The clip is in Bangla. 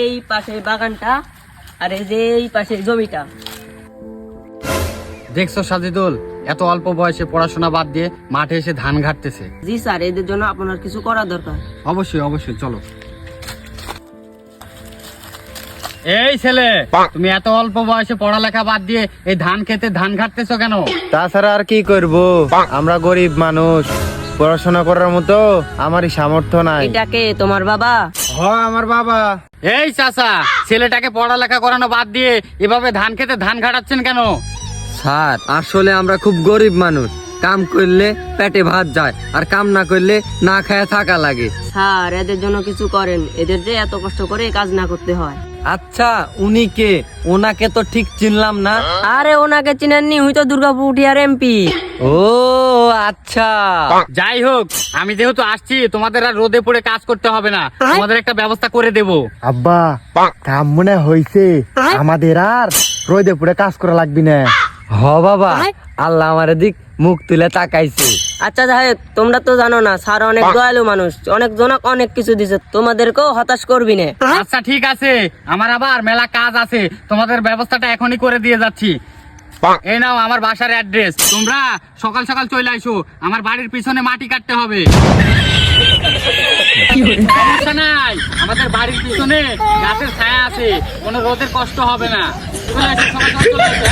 এই পাশে বাগানটা আর এই যে এই পাশে জমিটা। দেখছো সাজিদুল, এত অল্প বয়সে পড়াশোনা বাদ দিয়ে মাঠে এসে ধান ঘাটতেছে। জি স্যার, এদের জন্য আপনার কিছু করা দরকার। অবশ্যই অবশ্যই, চলো। এই ছেলে, তুমি এত অল্প বয়সে পড়ালেখা বাদ দিয়ে এই ধান খেতে ধান ঘাটতেছো কেন? তাছাড়া আর কি করব, আমরা গরিব মানুষ, পড়াশোনা করার মতো আমারই সামর্থ্য নাই। এটাকে তোমার বাবা? হ্যাঁ, আমার বাবা। এই চাচা, ছেলেটাকে পড়ালেখা করানো বাদ দিয়ে এভাবে ধান খেতে ধান ঘাটাচ্ছেন কেন? স্যার, আসলে আমরা খুব গরিব মানুষ, কাম করলে পেটে ভাত যায় আর কাম না করলে না খায় থাকা লাগে। স্যার, এদের জন্য কিছু করেন, এদের যে এত কষ্ট করে কাজ না করতে হয়। আচ্ছা, উনি কে? ওনাকে তো ঠিক চিনলাম না। আরে ওনাকে চিনেননি? হয়তো দুর্গাপুর উঠিয়ার এমপি। ও আচ্ছা। যাই হোক, আমি যেহেতু আসছি, তোমাদের আর রোদে পড়ে কাজ করতে হবে না, তোমাদের একটা ব্যবস্থা করে দেবো। আব্বা, কাম মনে হইছে, আমাদের আর রোদে পুড়ে কাজ করা লাগবি না। হ বাবা, আল্লাহ আমার দিক মুখ তুলে তাকাইছে। আচ্ছা যাই হোক, তোমরা তো জানো না স্যার অনেক দয়ালু মানুষ, অনেক জনক অনেক কিছু দিছে, তোমাদেরকেও হতাশ করবি না। আচ্ছা ঠিক আছে, আমার আবার মেলা কাজ আছে, তোমাদের ব্যবস্থাটা এখনই করে দিয়ে যাচ্ছি। এই নাও আমার বাসার অ্যাড্রেস, তোমরা সকাল সকাল চলে আইসো, আমার বাড়ির পিছনে মাটি কাটতে হবে। সমস্যা নাই, আমাদের বাড়ির পিছনে গাছের ছায়া আছে, কোনো রোদের কষ্ট হবে না। চলে আসো, সকাল সকাল চলে আসো।